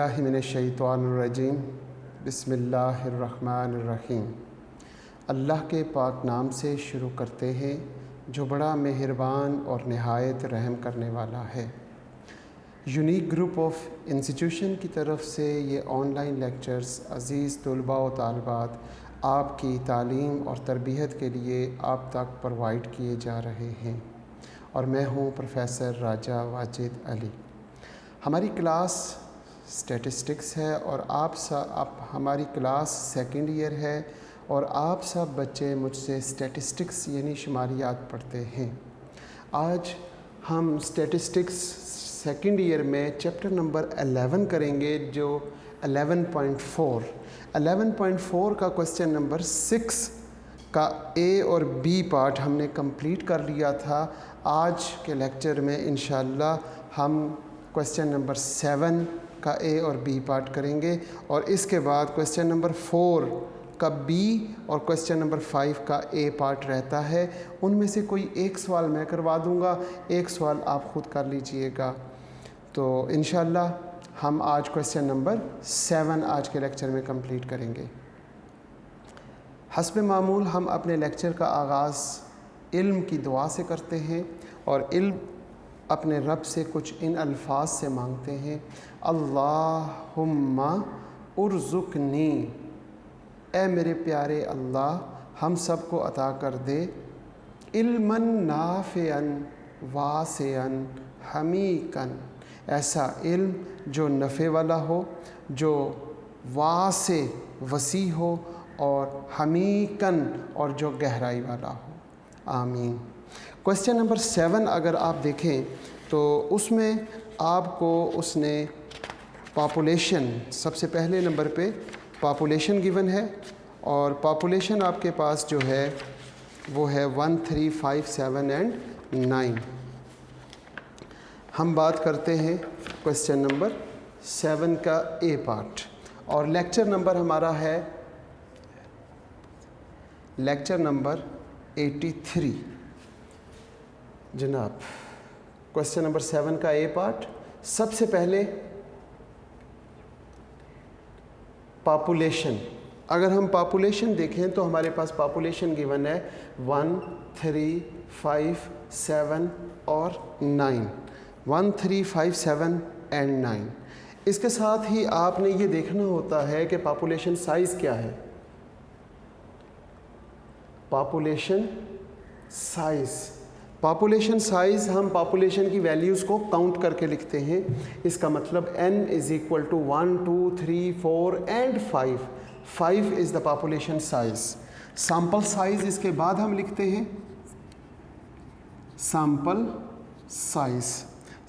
बिल्लाहि मिनश्शैतानिर्रजीम बिस्मिल्लाहिर्रहमानिर्रहीम। अल्लाह के पाक नाम से शुरू करते हैं जो बड़ा मेहरबान और नहायत रहम करने वाला है। यूनिक ग्रुप ऑफ इंस्टीट्यूशन की तरफ से ये ऑनलाइन लेक्चर्स अज़ीज़ तलबा व तालिबात आपकी तालीम और तरबियत के लिए आप तक प्रोवाइड किए जा रहे हैं और मैं हूँ प्रोफेसर राजा वाजिद अली। हमारी क्लास स्टैटिस्टिक्स है और आप हमारी क्लास सेकंड ईयर है और आप सब बच्चे मुझसे स्टैटिस्टिक्स यानी शुमारियात पढ़ते हैं। आज हम स्टैटिस्टिक्स सेकंड ईयर में चैप्टर नंबर 11 करेंगे जो 11.4 का क्वेश्चन नंबर 6 का ए और बी पार्ट हमने कंप्लीट कर लिया था। आज के लेक्चर में इंशाअल्लाह हम क्वेश्चन नंबर 7 का ए और बी पार्ट करेंगे और इसके बाद क्वेश्चन नंबर 4 का बी और क्वेश्चन नंबर 5 का ए पार्ट रहता है। उनमें से कोई एक सवाल मैं करवा दूंगा, एक सवाल आप ख़ुद कर लीजिएगा। तो इंशाअल्लाह हम आज क्वेश्चन नंबर 7 आज के लेक्चर में कंप्लीट करेंगे। हस्ब मामूल हम अपने लेक्चर का आगाज़ इल्म की दुआ से करते हैं और इल्म अपने रब से कुछ इन अल्फाज से मांगते हैं। अल्लाहुम्मा उर्ज़ुक़नी, ए मेरे प्यारे अल्लाह हम सब को अता कर दे इल्मन नाफ़िअन वासिअन हमीकन, ऐसा इल्म जो नफ़े वाला हो, जो वासे वसी हो और हमीकन और जो गहराई वाला हो। आमीन। क्वेश्चन नंबर 7 अगर आप देखें तो उसमें आपको उसने पॉपुलेशन, सबसे पहले नंबर पे पॉपुलेशन गिवन है और पॉपुलेशन आपके पास जो है वो है 1, 3, 5, 7 एंड 9। हम बात करते हैं क्वेश्चन नंबर 7 का ए पार्ट और लेक्चर नंबर हमारा है लेक्चर नंबर 83। जनाब क्वेश्चन नंबर 7 का ए पार्ट, सबसे पहले पॉपुलेशन। अगर हम पॉपुलेशन देखें तो हमारे पास पॉपुलेशन गिवन है 1, 3, 5, 7 और 9। 1, 3, 5, 7 एंड 9। इसके साथ ही आपने ये देखना होता है कि पॉपुलेशन साइज़ क्या है। पॉपुलेशन साइज़ हम पॉपुलेशन की वैल्यूज़ को काउंट करके लिखते हैं। इसका मतलब n = 1, 2, 3, 4 and 5। 5 is the population size. Sample size इसके बाद हम लिखते हैं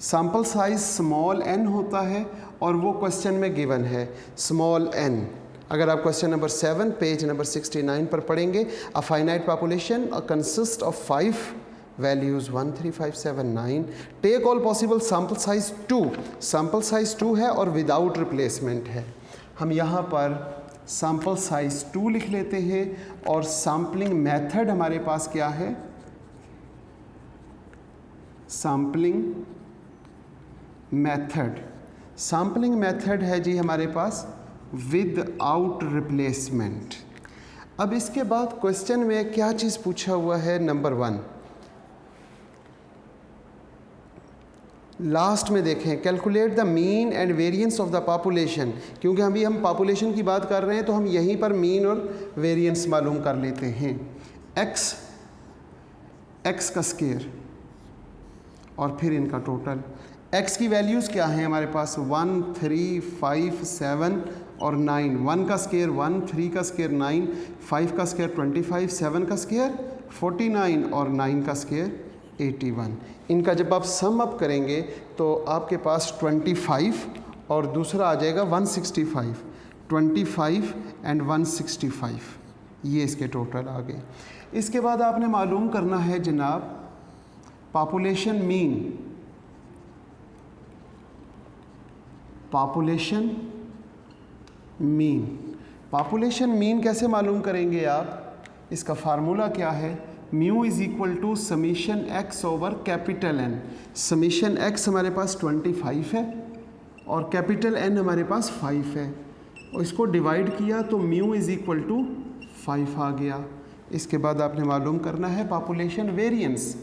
सैंपल साइज़ स्मॉल n होता है और वो क्वेश्चन में गिवन है स्मॉल n। अगर आप क्वेश्चन नंबर 7 पेज नंबर 69 पर पढ़ेंगे, a finite population consist of 5 values 1, 3, 5, 7, 9। Take all possible sample size 2। Sample size 2 है और विदाउट रिप्लेसमेंट है। हम यहाँ पर सैम्पल साइज़ 2 लिख लेते हैं और सैम्पलिंग मेथड हमारे पास क्या है? सैम्पलिंग मेथड है जी हमारे पास विदाउट रिप्लेसमेंट। अब इसके बाद क्वेश्चन में क्या चीज़ पूछा हुआ है? नंबर 1 लास्ट में देखें, calculate the mean and variance of the population. क्योंकि अभी हम पॉपुलेशन की बात कर रहे हैं तो हम यहीं पर मीन और वेरिएंस मालूम कर लेते हैं। एक्स का स्क्वायर और फिर इनका टोटल। एक्स की वैल्यूज़ क्या हैं हमारे पास? 1, 3, 5, 7 और 9। 1 का स्क्वायर 1, 3 का स्क्वायर 9, 5 का स्क्वायर 25, 7 का स्क्वायर 49 और 9 का स्क्वायर 81। इनका जब आप सम अप करेंगे तो आपके पास 25 और दूसरा आ जाएगा 165। 25 एंड 165 ये इसके टोटल आ गए। इसके बाद आपने मालूम करना है जनाब पॉपुलेशन मीन कैसे मालूम करेंगे आप? इसका फार्मूला क्या है? Mu is equal to summation X over capital N. Summation X हमारे पास 25 है और कैपिटल N हमारे पास 5 है, और इसको डिवाइड किया तो म्यू इज़ इक्वल टू 5 आ गया। इसके बाद आपने मालूम करना है population variance.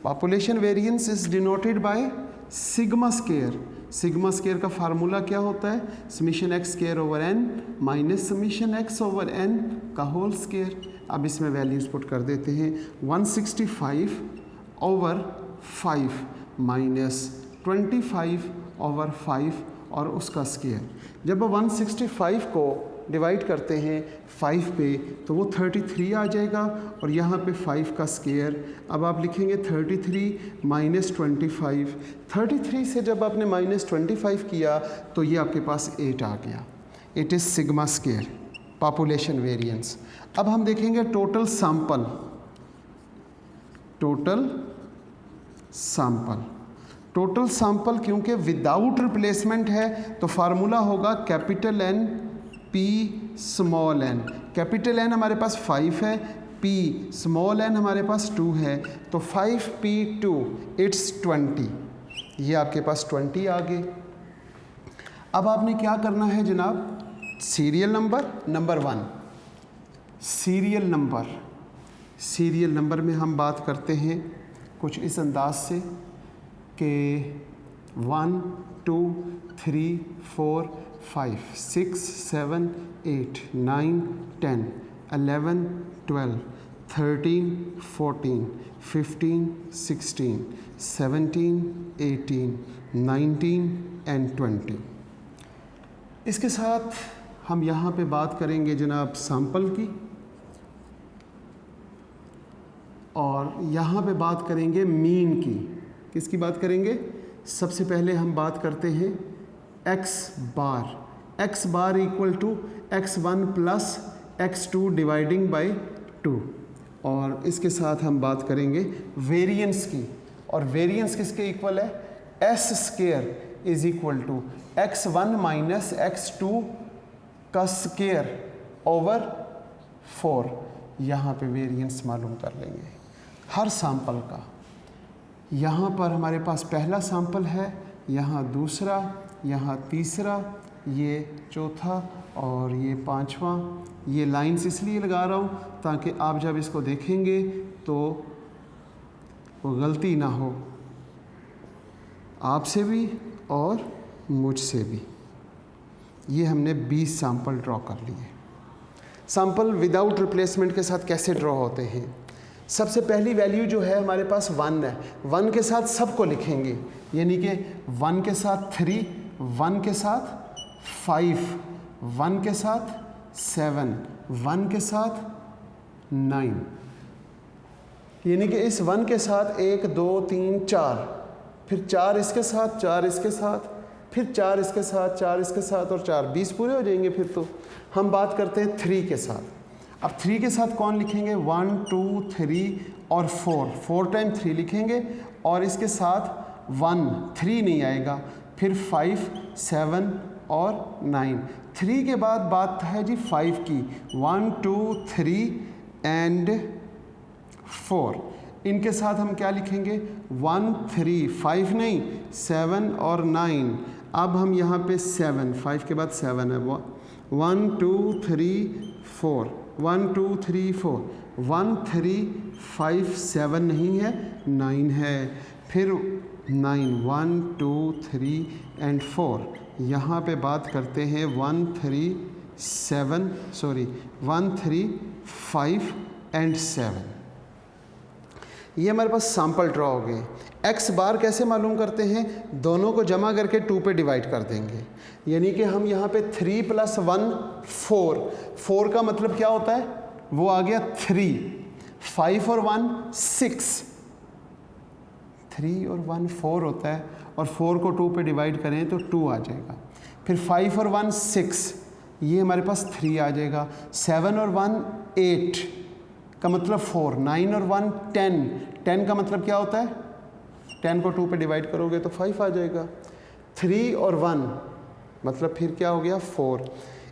Population variance is denoted by sigma square। Sigma square का फार्मूला क्या होता है? Summation X square over N minus summation X over N का होल स्केयर। अब इसमें वैल्यूज पुट कर देते हैं। 165 ओवर 5 माइनस 25 ओवर 5 और उसका स्केयर। जब 165 को डिवाइड करते हैं 5 पे तो वो 33 आ जाएगा, और यहाँ पे 5 का स्केयर। अब आप लिखेंगे 33 माइनस 25। 33 से जब आपने माइनस 25 किया तो ये आपके पास 8 आ गया। It is sigma square, population variance. अब हम देखेंगे टोटल सैंपल। टोटल सैंपल क्योंकि विदाउट रिप्लेसमेंट है तो फार्मूला होगा capital N P small n। Capital N हमारे पास 5 है, P स्मॉल n हमारे पास 2 है, तो 5P2 इट्स 20। ये आपके पास 20 आ गए। अब आपने क्या करना है जनाब? सीरियल नंबर 1, सीरियल नंबर में हम बात करते हैं कुछ इस अंदाज से कि 1 2 3 4 5 6 7 8 9 10 11 12 13 14 15 16 17 18 19 एंड 20। इसके साथ हम यहाँ पे बात करेंगे जनाब सैंपल की, और यहाँ पे बात करेंगे मीन की। किसकी बात करेंगे? सबसे पहले हम बात करते हैं x bar equal to x1 plus x2 dividing by 2, और इसके साथ हम बात करेंगे वेरिएंस की, और वेरिएंस किसके इक्वल है? s square is equal to x1 minus x2 का स्केयर ओवर 4। यहाँ पे वेरिएंस मालूम कर लेंगे हर सैंपल का। यहाँ पर हमारे पास पहला सैंपल है, यहाँ दूसरा, यहाँ तीसरा, ये चौथा और ये पांचवा। ये लाइंस इसलिए लगा रहा हूँ ताकि आप जब इसको देखेंगे तो वो गलती ना हो आपसे भी और मुझसे भी। ये हमने 20 सैंपल ड्रॉ कर लिए। सैंपल विदाउट रिप्लेसमेंट के साथ कैसे ड्रॉ होते हैं? सबसे पहली वैल्यू जो है हमारे पास 1 है। 1 के साथ सबको लिखेंगे, यानी कि 1 के साथ 3, 1 के साथ 5, 1 के साथ 7, 1 के साथ 9, यानी कि इस 1 के साथ 1 2 3 4, फिर 4 इसके साथ, 4 इसके साथ, फिर 4 इसके साथ, 4 इसके साथ और 4, 20 पूरे हो जाएंगे। फिर तो हम बात करते हैं 3 के साथ। अब 3 के साथ कौन लिखेंगे? 1 2 3 और 4 टाइम 3 लिखेंगे, और इसके साथ 1 3 नहीं आएगा, फिर 5 7 और 9। 3 के बाद बात है जी 5 की, 1 2 3 एंड 4। इनके साथ हम क्या लिखेंगे? 1 3 5 नहीं, 7 और 9। अब हम यहाँ पे 7, 5 के बाद 7 है, 1 2 3 4, 1 2 3 4, 1 3 5 7 नहीं है, 9 है, फिर 9 1 2 3 एंड 4। यहाँ पे बात करते हैं 1 3 5 एंड 7। ये हमारे पास सैंपल ड्रॉ हो गए। एक्स बार कैसे मालूम करते हैं? दोनों को जमा करके 2 पे डिवाइड कर देंगे, यानी कि हम यहाँ पे 3 + 1 4 का मतलब क्या होता है? वो आ गया 3, 5 और 1 6, 3 और 1 4 होता है, और 4 को 2 पे डिवाइड करें तो 2 आ जाएगा। फिर 5 और 1 6, ये हमारे पास 3 आ जाएगा। 7 और 1 8 का मतलब 4, 9 और 1 10, 10 का मतलब क्या होता है? 10 को 2 पे डिवाइड करोगे तो 5 आ जाएगा। 3 और 1 मतलब फिर क्या हो गया? 4।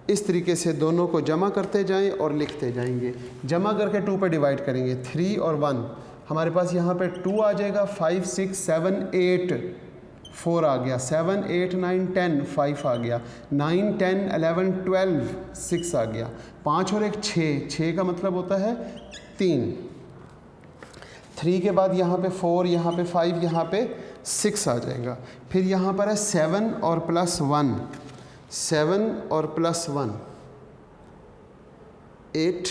इस तरीके से दोनों को जमा करते जाएं और लिखते जाएंगे। जमा करके 2 पे डिवाइड करेंगे, 3 और 1 हमारे पास यहाँ पे 2 आ जाएगा, 5 6 7 8 4 आ गया, 7 8 9 10 5 आ गया, 9 10 11 12 6 आ गया, 5 और 1 6, 6 का मतलब होता है 3। 3 के बाद यहाँ पे 4, यहाँ पे 5, यहाँ पे 6 आ जाएगा। फिर यहाँ पर है 7 और प्लस 1, 7 और प्लस 1 8,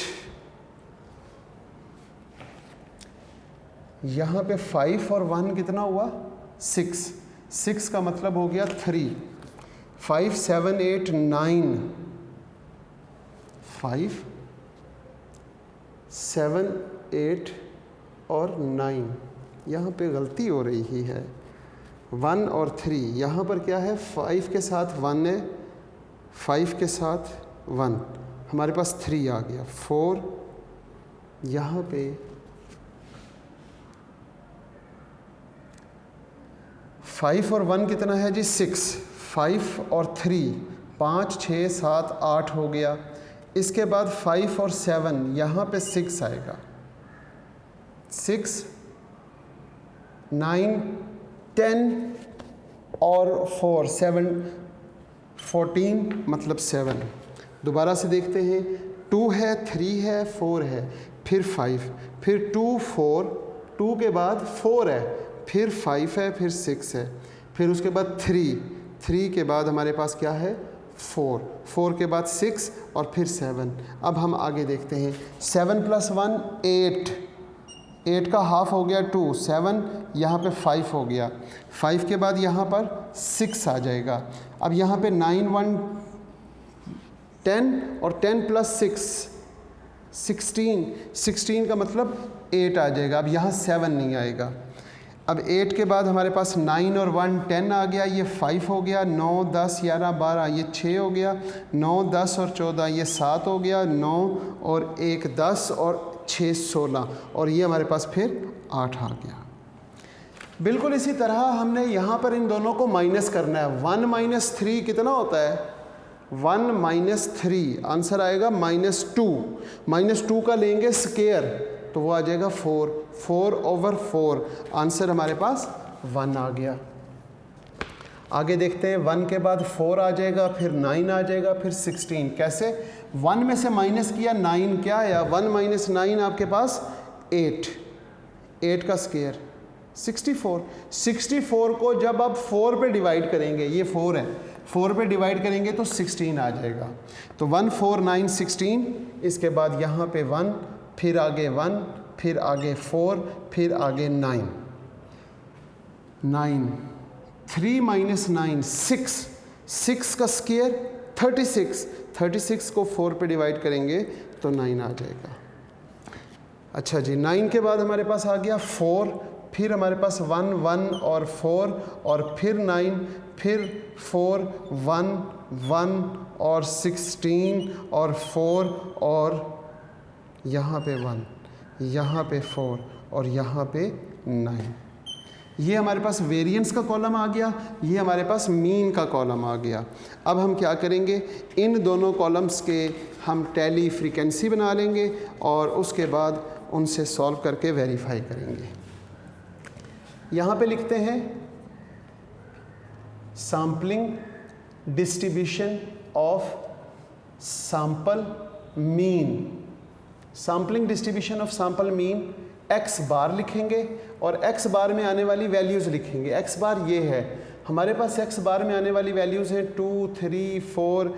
यहाँ पे 5 और 1 कितना हुआ 6, 6 का मतलब हो गया 3, 5 7 8 9, 5 7 8 और 9, यहाँ पे गलती हो रही है, 1 और 3, यहाँ पर क्या है 5 के साथ 1 है, 5 के साथ 1, हमारे पास 3 आ गया, 4, यहाँ पे 5 और 1 कितना है जी 6, 5 और 3 5 6 7 8 हो गया। इसके बाद 5 और 7 यहाँ पे 6 आएगा, 6 9 10 और 4 7 14 मतलब 7। दोबारा से देखते हैं, 2 है 3 है 4 है फिर 5, फिर 2 4, 2 के बाद 4 है, फिर 5 है, फिर 6 है, फिर उसके बाद 3, 3 के बाद हमारे पास क्या है 4, 4 के बाद 6 और फिर 7। अब हम आगे देखते हैं, 7 प्लस 1 8, 8 का हाफ हो गया 2, 7 यहाँ पे 5 हो गया, 5 के बाद यहाँ पर 6 आ जाएगा। अब यहाँ पे 9 1 10 और 10 प्लस 6 16, 16 का मतलब 8 आ जाएगा। अब यहाँ 7 नहीं आएगा। अब 8 के बाद हमारे पास 9 और 1 10 आ गया, ये 5 हो गया, 9 10 11 12 ये 6 हो गया, 9 10 और 14 ये 7 हो गया, 9 और 1 10 और 6 16 और ये हमारे पास फिर 8 आ गया। बिल्कुल इसी तरह हमने यहाँ पर इन दोनों को माइनस करना है। 1 माइनस 3 कितना होता है 1 माइनस 3, आंसर आएगा -2, -2 का लेंगे स्केयर तो वो आ जाएगा 4, 4 ओवर 4, आंसर हमारे पास 1 आ गया। आगे देखते हैं, 1 के बाद 4 आ जाएगा, फिर 9 आ जाएगा, फिर 16। कैसे 1 में से माइनस किया 9 क्या आया, 1 माइनस 9 आपके पास 8, 8 का स्केयर 64, 64 को जब आप 4 पे डिवाइड करेंगे, ये 4 है, 4 पे डिवाइड करेंगे तो 16 आ जाएगा। तो 1 4 9 16, इसके बाद यहाँ पे 1, फिर आगे 1, फिर आगे 4, फिर आगे 9, 9 3 माइनस 9 6, 6 का स्केयर 36, 36 को 4 पे डिवाइड करेंगे तो 9 आ जाएगा। अच्छा जी, 9 के बाद हमारे पास आ गया 4, फिर हमारे पास 1 1 और 4 और फिर 9, फिर 4 1 1 और 16 और 4 और यहाँ पे 1, यहाँ पे 4 और यहाँ पे 9। ये हमारे पास वेरिएंस का कॉलम आ गया, ये हमारे पास मीन का कॉलम आ गया। अब हम क्या करेंगे, इन दोनों कॉलम्स के हम टैली फ्रीक्वेंसी बना लेंगे और उसके बाद उनसे सॉल्व करके वेरीफाई करेंगे। यहाँ पे लिखते हैं sampling distribution of sample mean. Sampling distribution of sample mean x बार लिखेंगे और x बार में आने वाली वैल्यूज़ लिखेंगे। x बार ये है, हमारे पास x बार में आने वाली वैल्यूज़ हैं 2 3 4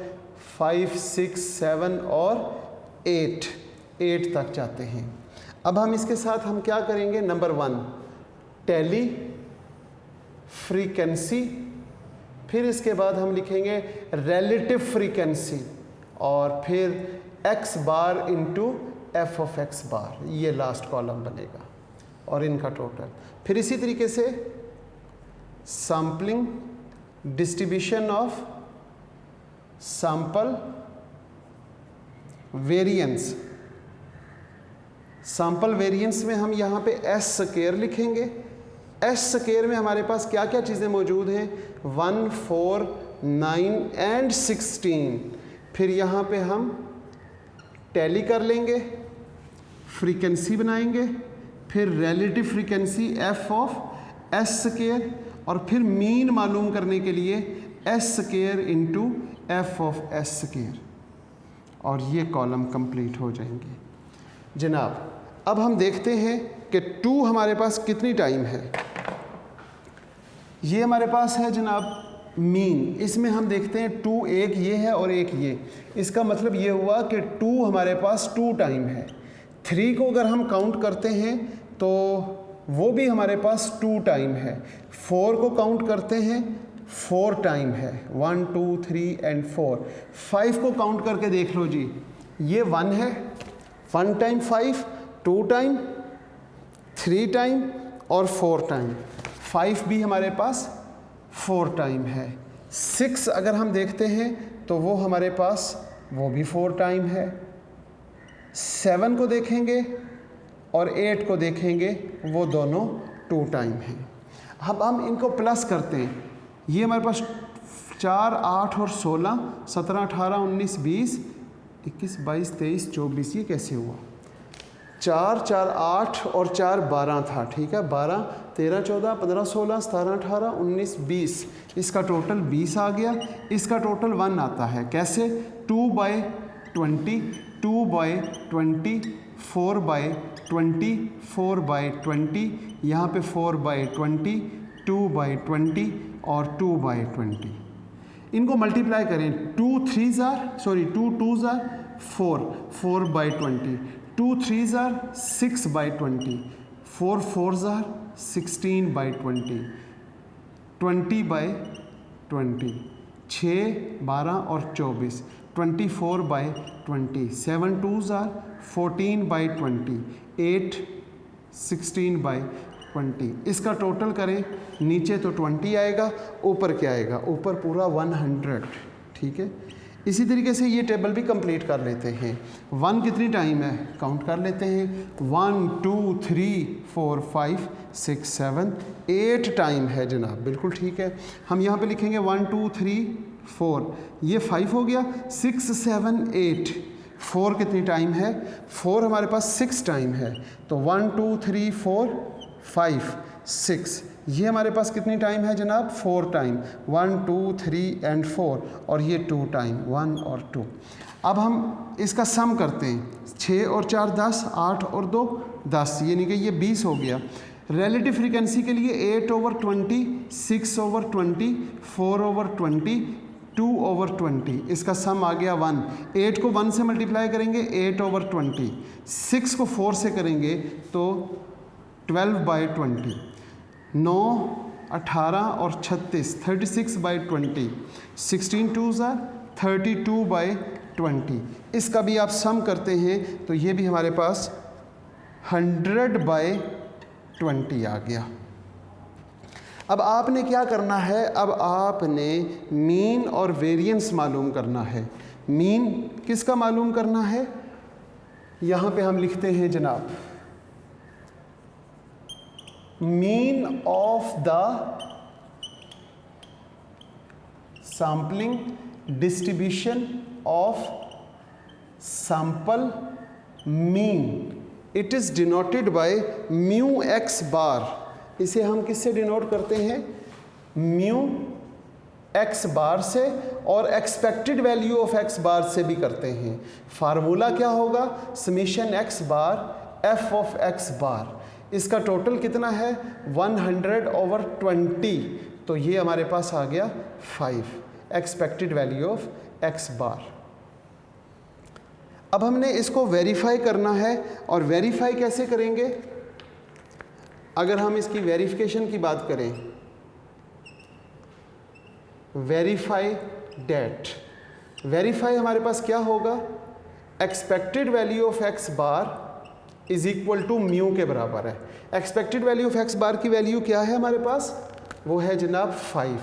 5 6 7 और 8 तक जाते हैं। अब हम इसके साथ हम क्या करेंगे, नंबर 1 टैली फ्रीक्वेंसी, फिर इसके बाद हम लिखेंगे रिलेटिव फ्रीक्वेंसी और फिर x bar into f of x बार, ये लास्ट कॉलम बनेगा और इनका टोटल। फिर इसी तरीके से sampling distribution of sample variance. Sample variance में हम यहाँ पे s स्क्वायर लिखेंगे। s स्क्वायर में हमारे पास क्या क्या चीज़ें मौजूद हैं, 1 4 9 एंड 16। फिर यहाँ पे हम टैली कर लेंगे, फ्रीक्वेंसी बनाएंगे, फिर relative frequency F of S square, और फिर मीन मालूम करने के लिए S square into F of S square, और ये कॉलम कंप्लीट हो जाएंगे जनाब। अब हम देखते हैं कि 2 हमारे पास कितनी टाइम है। ये हमारे पास है जनाब मीन, इसमें हम देखते हैं 2 एक ये है और एक ये, इसका मतलब ये हुआ कि 2 हमारे पास 2 टाइम है। 3 को अगर हम काउंट करते हैं तो वो भी हमारे पास 2 टाइम है। 4 को काउंट करते हैं 4 टाइम है, 1 2 3 एंड 4। 5 को काउंट करके देख लो जी, ये 1 है, 1 टाइम 5, 2 टाइम, 3 टाइम और 4 टाइम। 5 भी हमारे पास 4 टाइम है। 6 अगर हम देखते हैं तो वो हमारे पास वो भी 4 टाइम है। 7 को देखेंगे और 8 को देखेंगे, वो दोनों 2 टाइम हैं। अब हम इनको प्लस करते हैं, ये हमारे पास 4 8 और 16 17 18 19 20 21 22 23 24, ये कैसे हुआ? 4 4 8 और 4 12 था, ठीक है, 12 13 14 15 16 17 18 19 20, इसका टोटल 20 आ गया। इसका टोटल 1 आता है, कैसे? 2/20, 2/20, 4/20, 4/20, यहाँ पे 4/20, 2/20 और 2/20। इनको मल्टीप्लाई करें, 2 2s are 4, 4/20, 2 3s are 6/20, 4 4s are 16/20, 20/20, 6 12 और 24, 24/20, 7 2s are 14/20, 8 16/20। इसका टोटल करें, नीचे तो 20 आएगा, ऊपर क्या आएगा? ऊपर पूरा 100, ठीक है। इसी तरीके से ये टेबल भी कंप्लीट कर लेते हैं। 1 कितनी टाइम है? काउंट कर लेते हैं, 1 2 3 4 5 6 7 8 टाइम है जनाब, बिल्कुल ठीक है। हम यहाँ पे लिखेंगे 1 2 3 4, ये 5 हो गया, 6 7 8, 4 कितनी टाइम है? 4 हमारे पास 6 टाइम है, तो 1 2 3 4 5 6, ये हमारे पास कितनी टाइम है जनाब? 4 टाइम, 1 2 3 एंड 4, और ये 2 टाइम, 1 और 2। अब हम इसका सम करते हैं, 6 और 4 10, 8 और 2 10, यानी कि ये 20 हो गया। रिलेटिव फ्रीक्वेंसी के लिए 8/20, 6/20, 4/20, 2/20, इसका सम आ गया 1। 8 को 1 से मल्टीप्लाई करेंगे, 8/20, 6 को 4 से करेंगे तो 12/20, 9 18 और 36 36/20, 16 2s are 32/20। इसका भी आप सम करते हैं तो ये भी हमारे पास 100/20 आ गया। अब आपने क्या करना है? अब आपने मीन और वेरिएंस मालूम करना है। मीन किसका मालूम करना है? यहाँ पे हम लिखते हैं जनाब, mean of the sampling distribution of sample mean, it is denoted by mu X bar. इसे हम किससे डिनोट करते हैं? म्यू एक्स बार से, और expected value of X bar से भी करते हैं। फार्मूला क्या होगा? Summation X bar F of X bar. इसका टोटल कितना है? 100/20, तो ये हमारे पास आ गया 5, एक्सपेक्टेड वैल्यू ऑफ एक्स बार। अब हमने इसको वेरीफाई करना है, और वेरीफाई कैसे करेंगे? अगर हम इसकी वेरिफिकेशन की बात करें, वेरीफाई डेट, वेरीफाई हमारे पास क्या होगा? Expected value of X bar is equal to mu के बराबर है। Expected value of X bar की वैल्यू क्या है हमारे पास? वो है जनाब 5,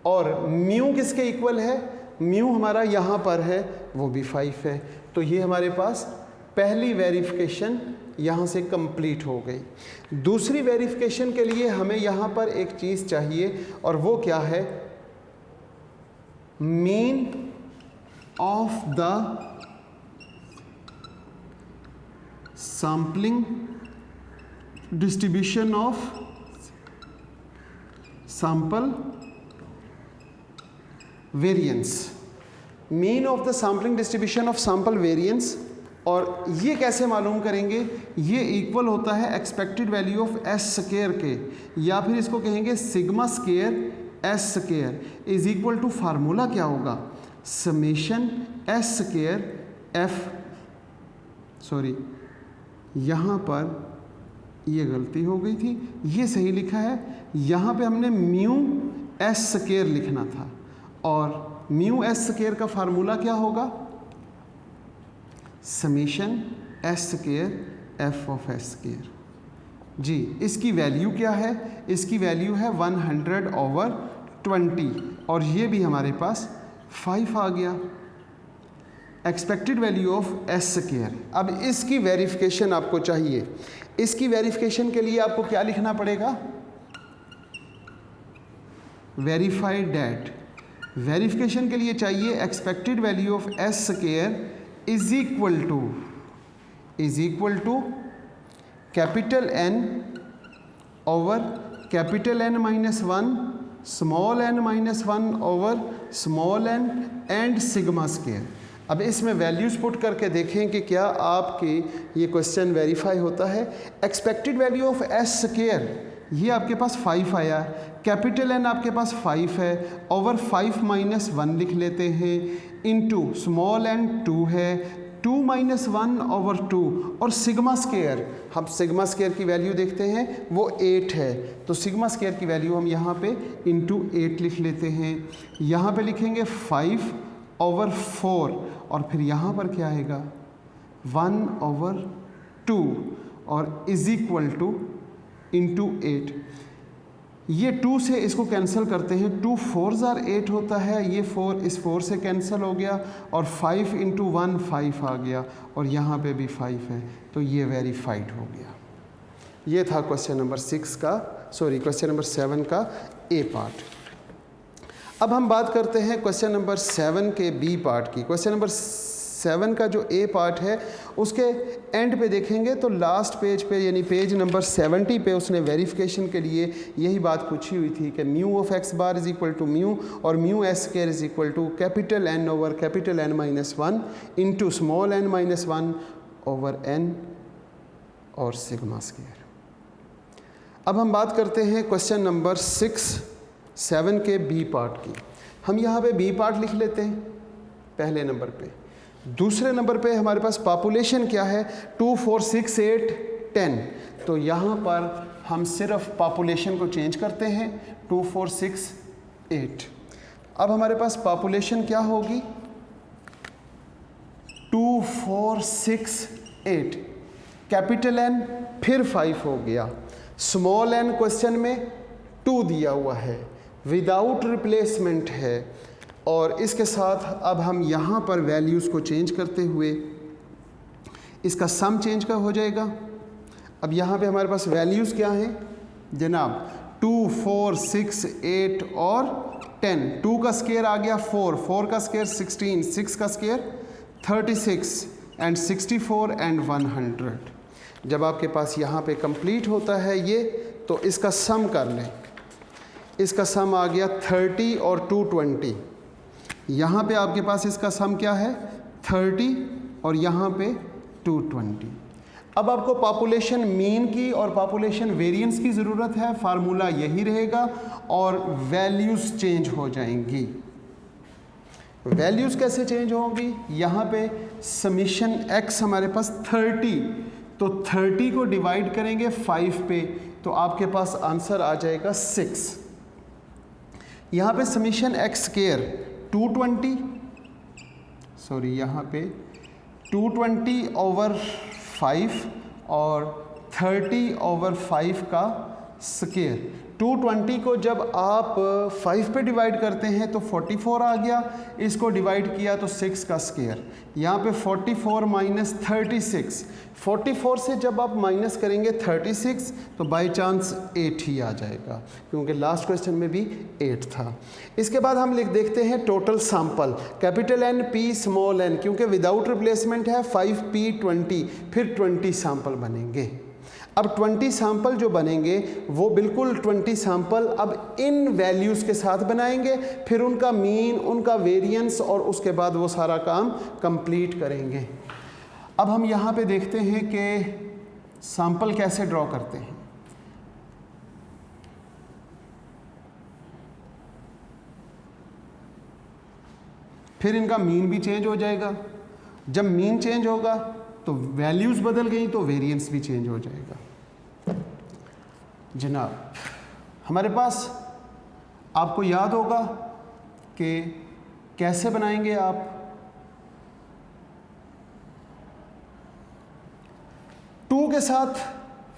और म्यू किसके इक्वल है? म्यू हमारा यहाँ पर है, वो भी 5 है। तो ये हमारे पास पहली वेरिफिकेशन यहाँ से कंप्लीट हो गई। दूसरी वेरिफिकेशन के लिए हमें यहाँ पर एक चीज़ चाहिए, और वो क्या है? Mean of the sampling distribution of sample variance, mean of the sampling distribution of sample variance. और ये कैसे मालूम करेंगे, ये इक्वल होता है expected value of S square के, या फिर इसको कहेंगे sigma square S square is equal to, formula क्या होगा, summation S square F, sorry यहाँ पर ये गलती हो गई थी, ये सही लिखा है, यहाँ पे हमने म्यू एस स्क्वायर लिखना था, और म्यू एस स्क्वायर का फार्मूला क्या होगा, summation S square F of S square. जी, इसकी वैल्यू क्या है, इसकी वैल्यू है 100/20, और ये भी हमारे पास 5 आ गया, expected value of S square. अब इसकी वेरिफिकेशन आपको चाहिए, इसकी वेरिफिकेशन के लिए आपको क्या लिखना पड़ेगा, वेरीफाइड डैट। वेरिफिकेशन के लिए चाहिए expected value of S square is equal to capital N over capital N minus 1, small N minus 1 over small N and sigma square. अब इसमें वैल्यूज़ पुट करके देखें कि क्या आपके ये क्वेश्चन वेरीफाई होता है। Expected value of S square ये आपके पास 5 आया, कैपिटल एन आपके पास 5 है, ओवर 5 माइनस 1 लिख लेते हैं, इनटू स्मॉल एन 2 है, 2 माइनस 1 ओवर 2, और सिग्मा स्क्वायर, हम सिग्मा स्क्वायर की वैल्यू देखते हैं वो 8 है, तो सिग्मा स्क्वायर की वैल्यू हम यहाँ पे इनटू 8 लिख लेते हैं, यहाँ पे लिखेंगे 5 ओवर 4, और फिर यहाँ पर क्या आएगा 1/2, और इज इक्वल टू इंटू 8। ये 2 से इसको कैंसिल करते हैं, 2 4 ज़ार 8 होता है, ये 4 इस 4 से कैंसिल हो गया, और 5 इंटू 1 5 आ गया, और यहाँ पे भी 5 है, तो ये वेरीफाइड हो गया। ये था क्वेश्चन नंबर 6 का, सॉरी क्वेश्चन नंबर 7 का ए पार्ट। अब हम बात करते हैं क्वेश्चन नंबर 7 के बी पार्ट की। क्वेश्चन नंबर 7 का जो ए पार्ट है उसके एंड पे देखेंगे तो लास्ट पेज पे यानी पेज नंबर 70 पे उसने वेरिफिकेशन के लिए यही बात पूछी हुई थी कि mu of X bar is equal to mu और mu S square is equal to capital N over capital N minus 1 into small N minus 1 over N और सिग्मा स्क्वायर। अब हम बात करते हैं क्वेश्चन नंबर 7 के बी पार्ट की। हम यहाँ पे बी पार्ट लिख लेते हैं पहले नंबर पे। दूसरे नंबर पे हमारे पास पॉपुलेशन क्या है 2 4 6 8 10, तो यहाँ पर हम सिर्फ पॉपुलेशन को चेंज करते हैं 2 4 6 8। अब हमारे पास पॉपुलेशन क्या होगी 2 4 6 8, कैपिटल एन फिर 5 हो गया, स्मॉल एन क्वेश्चन में 2 दिया हुआ है, विदाउट रिप्लेसमेंट है, और इसके साथ अब हम यहाँ पर वैल्यूज़ को चेंज करते हुए इसका सम चेंज का हो जाएगा। अब यहाँ पे हमारे पास वैल्यूज़ क्या हैं जनाब 2 4 6 8 और 10। 2 का स्क्वायर आ गया 4, 4 का स्क्वायर 16, 6 का स्क्वायर 36 एंड 64 एंड 100। जब आपके पास यहाँ पे कंप्लीट होता है ये, तो इसका सम कर लें। इसका सम आ गया 30 और 220। यहाँ पे आपके पास इसका सम क्या है 30 और यहाँ पे 220। अब आपको पॉपुलेशन मीन की और पॉपुलेशन वेरिएंस की ज़रूरत है, फार्मूला यही रहेगा और वैल्यूज़ चेंज हो जाएंगी। वैल्यूज़ कैसे चेंज होंगी, यहाँ पे समीशन x हमारे पास 30, तो 30 को डिवाइड करेंगे 5 पे, तो आपके पास आंसर आ जाएगा 6। यहाँ पे समीशन x स्क्वायर 220, सॉरी यहाँ पे 220 ओवर 5 और 30 ओवर 5 का स्क्वायर। 220 को जब आप 5 पे डिवाइड करते हैं तो 44 आ गया, इसको डिवाइड किया तो 6 का स्क्वायर, यहाँ पे 44 माइनस 36, 44 से जब आप माइनस करेंगे 36 तो बाय चांस 8 ही आ जाएगा, क्योंकि लास्ट क्वेश्चन में भी 8 था। इसके बाद हम देखते हैं total sample, capital N P small n, क्योंकि विदाउट रिप्लेसमेंट है 5P 20, फिर 20 सैंपल बनेंगे। अब 20 सैंपल जो बनेंगे वो बिल्कुल 20 सैंपल अब इन वैल्यूज़ के साथ बनाएंगे, फिर उनका मीन, उनका वेरिएंस और उसके बाद वो सारा काम कंप्लीट करेंगे। अब हम यहाँ पे देखते हैं कि सैंपल कैसे ड्रॉ करते हैं। फिर इनका मीन भी चेंज हो जाएगा, जब मीन चेंज होगा तो वैल्यूज़ बदल गई तो वेरिएंस भी चेंज हो जाएगा। जनाब हमारे पास आपको याद होगा कि कैसे बनाएंगे आप, 2 के साथ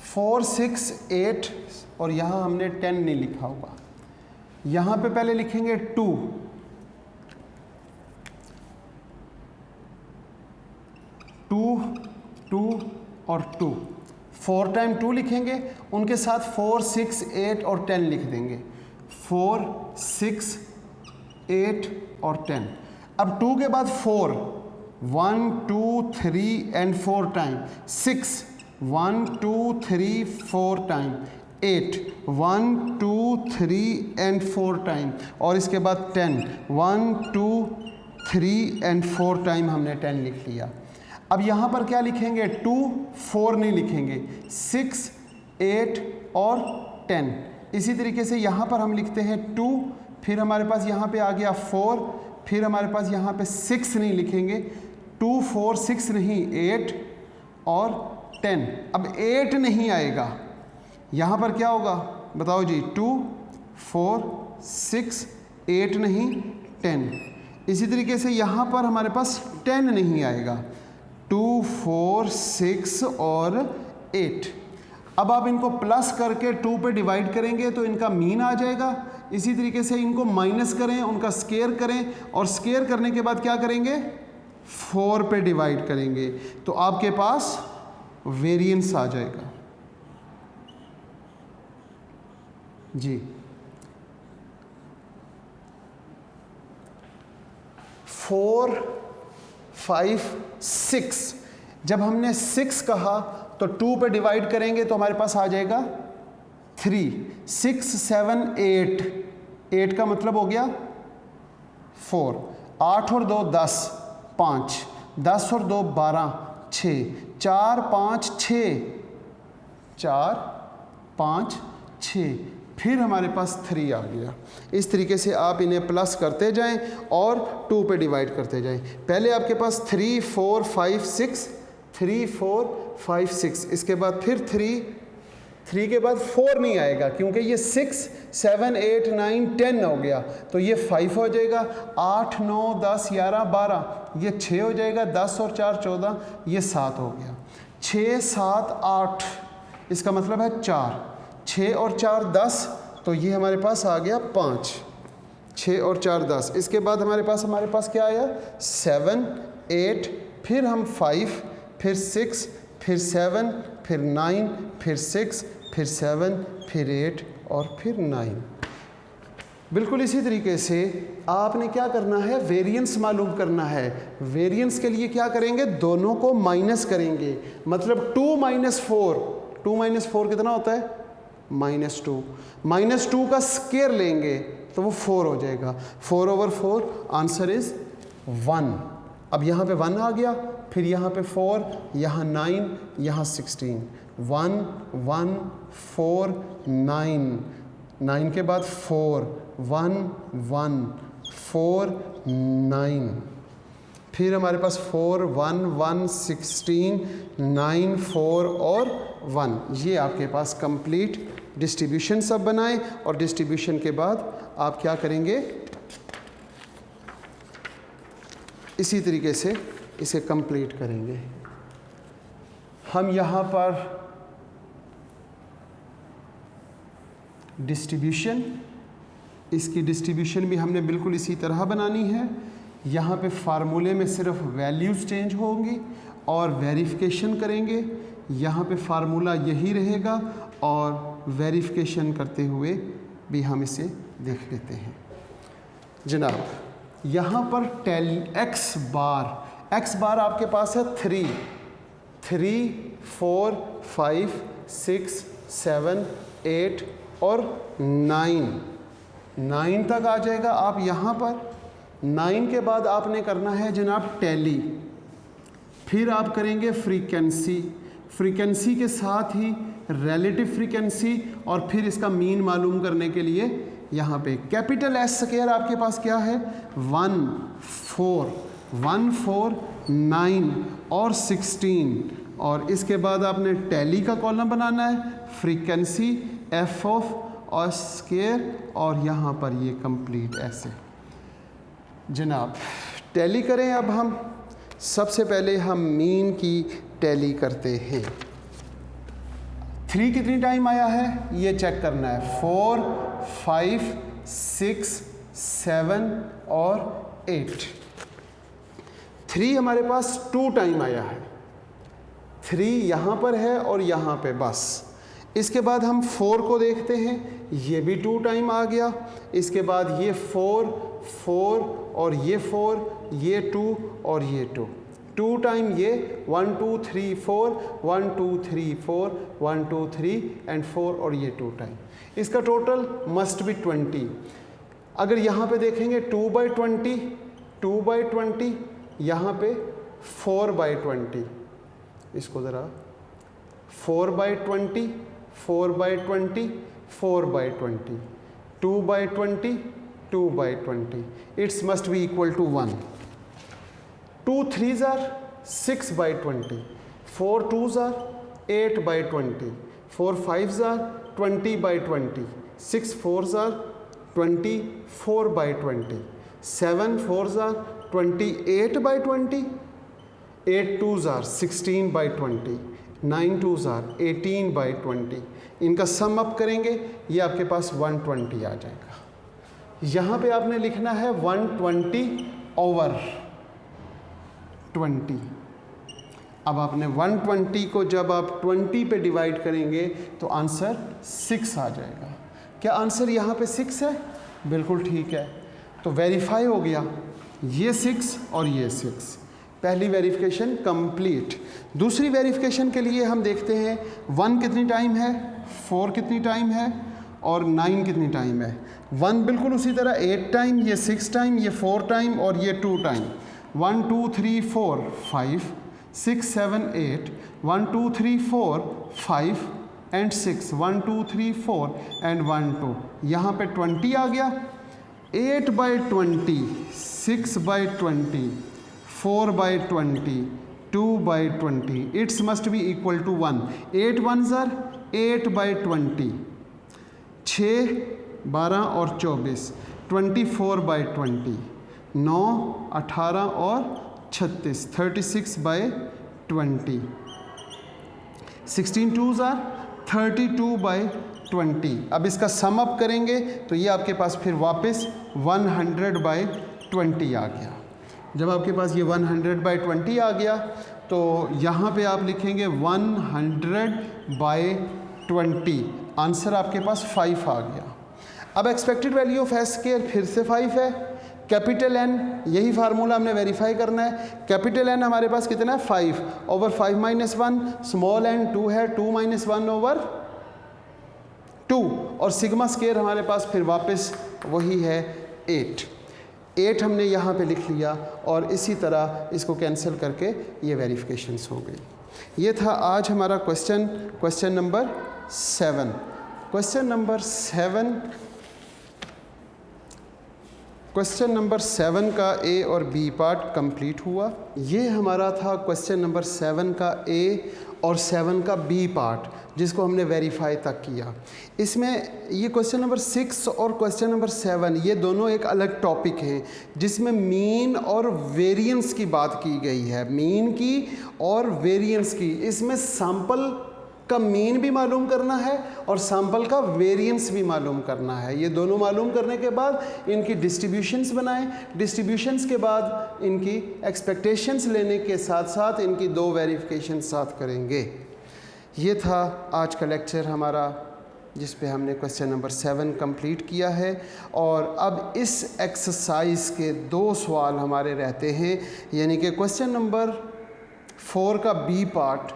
4, 6, 8 और यहाँ हमने 10 नहीं लिखा होगा, यहाँ पे पहले लिखेंगे 2, 2 और 2, 4 टाइम 2 लिखेंगे, उनके साथ 4, 6, 8 और 10 लिख देंगे, 4, 6, 8 और 10। अब 2 के बाद 4, 1, 2, 3 and 4 time, 6, 1, 2, 3, 4 time, 8, 1, 2, 3 and 4 time, और इसके बाद 10, 1, 2, 3 एंड 4 टाइम हमने 10 लिख लिया। अब यहाँ पर क्या लिखेंगे, 2, 4 नहीं लिखेंगे, 6, 8 और 10। इसी तरीके से यहाँ पर हम लिखते हैं 2, फिर हमारे पास यहाँ पे आ गया 4, फिर हमारे पास यहाँ पे 6 नहीं लिखेंगे, 2, 4, 6 नहीं, 8 और 10। अब 8 नहीं आएगा, यहाँ पर क्या होगा बताओ जी, 2, 4, 6, 8 नहीं, 10। इसी तरीके से यहाँ पर हमारे पास 10 नहीं आएगा, 2, 4, 6 और 8। अब आप इनको प्लस करके 2 पे डिवाइड करेंगे तो इनका मीन आ जाएगा। इसी तरीके से इनको माइनस करें, उनका स्केयर करें, और स्केयर करने के बाद क्या करेंगे, 4 पे डिवाइड करेंगे तो आपके पास वेरिएंस आ जाएगा जी। 4, 5, 6, जब हमने 6 कहा तो 2 पे डिवाइड करेंगे तो हमारे पास आ जाएगा 3, 6, 7, 8, 8 का मतलब हो गया 4, 8 और 2 10, 5, 10 और 2 12, 6, 4, 5, 6, 4, 5, 6, फिर हमारे पास 3 आ गया। इस तरीके से आप इन्हें प्लस करते जाएं और 2 पे डिवाइड करते जाएं। पहले आपके पास 3, 4, 5, 6, 3, 4, 5, 6, इसके बाद फिर 3 के बाद 4 नहीं आएगा क्योंकि ये 6, 7, 8, 9, 10 हो गया, तो ये 5 हो जाएगा, 8, 9, 10, 11, 12, ये 6 हो जाएगा, 10 और 4 14, ये 7 हो गया, 6, 7, 8, इसका मतलब है 4, 6 और 4 10, तो ये हमारे पास आ गया 5, 6 और 4 10। इसके बाद हमारे पास क्या आया, 7, 8, फिर हम 5, फिर 6, फिर 7, फिर 9, फिर 6, फिर 7, फिर 8 और फिर 9। बिल्कुल इसी तरीके से आपने क्या करना है, वेरिएंस मालूम करना है। वेरिएंस के लिए क्या करेंगे, दोनों को माइनस करेंगे, मतलब 2 माइनस 4, 2 माइनस 4 कितना होता है, -2, -2 का स्क्वायर लेंगे तो वो 4 हो जाएगा, 4 over 4, आंसर इज 1। अब यहाँ पे 1 आ गया, फिर यहाँ पे 4, यहाँ 9, यहाँ 16, 1, 1, 4, 9, 9 के बाद 4, 1, 1, 4, 9, फिर हमारे पास 4, 1, 1, 16, 9, 4 और 1। ये आपके पास कंप्लीट डिस्ट्रीब्यूशन सब बनाएं, और डिस्ट्रीब्यूशन के बाद आप क्या करेंगे, इसी तरीके से इसे कंप्लीट करेंगे। हम यहाँ पर डिस्ट्रीब्यूशन, इसकी डिस्ट्रीब्यूशन भी हमने बिल्कुल इसी तरह बनानी है। यहाँ पे फार्मूले में सिर्फ वैल्यूज़ चेंज होंगी और वेरिफिकेशन करेंगे। यहाँ पे फार्मूला यही रहेगा और वेरिफिकेशन करते हुए भी हम इसे देख लेते हैं। जनाब यहाँ पर एक्स बार आपके पास है 3, 4, 5, 6, 7, 8 और 9 तक आ जाएगा। आप यहाँ पर 9 के बाद आपने करना है जनाब टैली, फिर आप करेंगे फ्रीक्वेंसी के साथ ही रिलेटिव फ्रीक्वेंसी और फिर इसका मीन मालूम करने के लिए यहाँ पे कैपिटल एस स्क्वायर आपके पास क्या है 1, 4, 9 और 16 और इसके बाद आपने टैली का कॉलम बनाना है, फ्रीक्वेंसी एफ ऑफ और स्क्वायर और यहाँ पर ये कंप्लीट ऐसे। जनाब टैली करें। अब हम सबसे पहले हम मीन की टैली करते हैं। 3 कितनी टाइम आया है ये चेक करना है, 4, 5, 6, 7 और 8। 3 हमारे पास 2 टाइम आया है, 3 यहाँ पर है और यहाँ पे बस। इसके बाद हम 4 को देखते हैं, ये भी 2 टाइम आ गया। इसके बाद ये 4 और ये 4, ये 2 और ये 2 टाइम ये 1 2 3 4 1 2 3 4 1 2 3 एंड 4 और ये 2 टाइम। इसका टोटल मस्ट बी 20। अगर यहाँ पे देखेंगे 2/20 यहाँ पे 4/20, इसको ज़रा 4/20 4/20 4/20 2/20 2/20 it's must be equal to 1। 2 3s are 6/20, 4 2s are 8/20, 4 5s are 20/20, 6 4s are 24/20, 7 4s are 28/20, 8 2s are 16/20, 9 2s are 18/20। इनका सम अप करेंगे ये आपके पास 120 आ जाएगा। यहाँ पे आपने लिखना है 120/20। अब आपने 120 को जब आप 20 पे डिवाइड करेंगे तो आंसर 6 आ जाएगा। क्या आंसर यहाँ पे 6 है? बिल्कुल ठीक है। तो वेरीफाई हो गया, ये 6 और ये 6। पहली वेरिफिकेशन कंप्लीट। दूसरी वेरिफिकेशन के लिए हम देखते हैं 1 कितनी टाइम है, 4 कितनी टाइम है और 9 कितनी टाइम है। 1 बिल्कुल उसी तरह 8 टाइम, ये 6 टाइम, ये 4 टाइम और ये 2 टाइम। 1 2 3 4 5 6 7 8 1 2 3 4 5 and 6 1 2 3 4 and 1 2। यहाँ पे 20 आ गया। 8/20 6/20 4/20 2/20 it's must be equal to 1। 8 1s are 8/20, 6 12 और 24 24/20, 9 18 और 36 36/20, 16 2s are 32/20। अब इसका सम अप करेंगे तो ये आपके पास फिर वापस 100/20 आ गया। जब आपके पास ये 100/20 आ गया तो यहाँ पे आप लिखेंगे 100/20। आंसर आपके पास 5 आ गया। अब expected value of S square फिर से 5 है। कैपिटल एन, यही फार्मूला हमने वेरीफाई करना है। कैपिटल एन हमारे पास कितना है 5 ओवर 5 - 1, स्मॉल एन 2 है 2 - 1 ओवर 2 और सिग्मा स्क्वायर हमारे पास फिर वापस वही है 8 हमने यहाँ पे लिख लिया और इसी तरह इसको कैंसिल करके ये वेरिफिकेशंस हो गई। ये था आज हमारा क्वेश्चन नंबर 7। क्वेश्चन नंबर 7 का ए और बी पार्ट कंप्लीट हुआ। ये हमारा था क्वेश्चन नंबर 7 का ए और 7 का बी पार्ट, जिसको हमने वेरीफाई तक किया। इसमें ये क्वेश्चन नंबर 6 और क्वेश्चन नंबर 7 ये दोनों एक अलग टॉपिक हैं, जिसमें मीन और वेरिएंस की बात की गई है, मीन की और वेरिएंस की। इसमें सैंपल का मीन भी मालूम करना है और सैम्पल का वेरिएंस भी मालूम करना है। ये दोनों मालूम करने के बाद इनकी डिस्ट्रीब्यूशंस बनाएं, डिस्ट्रीब्यूशंस के बाद इनकी एक्सपेक्टेशंस लेने के साथ साथ इनकी 2 वेरिफिकेशन साथ करेंगे। ये था आज का लेक्चर हमारा, जिस पे हमने क्वेश्चन नंबर 7 कंप्लीट किया है। और अब इस एक्सरसाइज के 2 सवाल हमारे रहते हैं, यानी कि क्वेश्चन नंबर 4 का बी पार्ट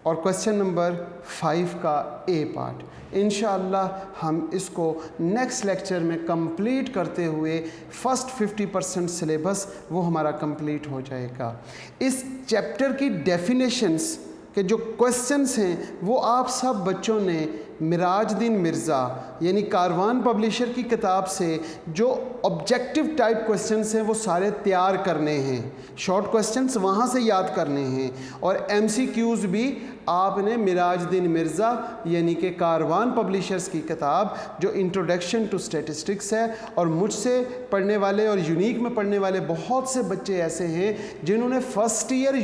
और क्वेश्चन नंबर 5 का ए पार्ट। इंशाअल्लाह हम इसको नेक्स्ट लेक्चर में कंप्लीट करते हुए फर्स्ट 50% सिलेबस वो हमारा कंप्लीट हो जाएगा। इस चैप्टर की डेफिनेशंस के जो क्वेश्चंस हैं वो आप सब बच्चों ने मिराजुद्दीन मिर्ज़ा यानी कारवान पब्लिशर की किताब से जो ऑब्जेक्टिव टाइप क्वेश्चंस हैं वो सारे तैयार करने हैं। शॉर्ट क्वेश्चंस वहाँ से याद करने हैं और MCQs भी आपने मिराजुद्दीन मिर्ज़ा यानी कि कारवान पब्लिशर्स की किताब जो इंट्रोडक्शन टू स्टैटिस्टिक्स है, और मुझसे पढ़ने वाले और यूनिक में पढ़ने वाले बहुत से बच्चे ऐसे हैं जिन्होंने फर्स्ट ईयर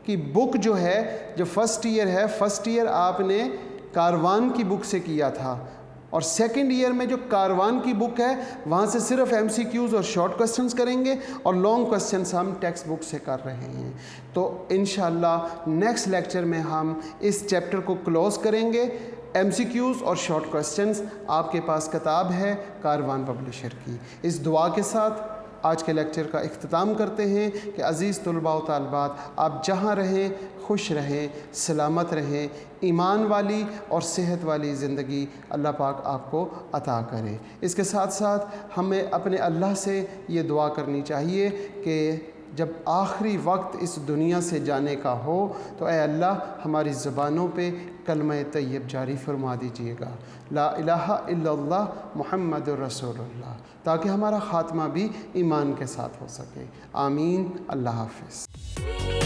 की बुक जो है, जो फर्स्ट ईयर आपने कारवान की बुक से किया था, और सेकंड ईयर में जो कारवान की बुक है वहाँ से सिर्फ MCQs और शॉर्ट क्वेश्चंस करेंगे और लॉन्ग क्वेश्चंस हम टेक्स्ट बुक से कर रहे हैं। तो इंशाल्लाह नेक्स्ट लेक्चर में हम इस चैप्टर को क्लोज़ करेंगे। MCQs और शॉर्ट क्वेश्चंस आपके पास किताब है कारवान पब्लिशर की। इस दुआ के साथ आज के लेक्चर का इख्तिताम करते हैं कि अज़ीज़ तलबा व तालिबात, आप जहाँ रहें खुश रहें, सलामत रहें, ईमान वाली और सेहत वाली ज़िंदगी अल्लाह पाक आपको अता करे। इसके साथ साथ हमें अपने अल्लाह से ये दुआ करनी चाहिए कि जब आखिरी वक्त इस दुनिया से जाने का हो तो ऐ अल्लाह हमारी ज़बानों पे कलमा तय्यब जारी फरमा दीजिएगा, ला इलाहा इल्लल्लाह मुहम्मदुर रसूलुल्लाह, ताकि हमारा ख़ात्मा भी ईमान के साथ हो सके। आमीन। अल्लाह हाफ़िज़।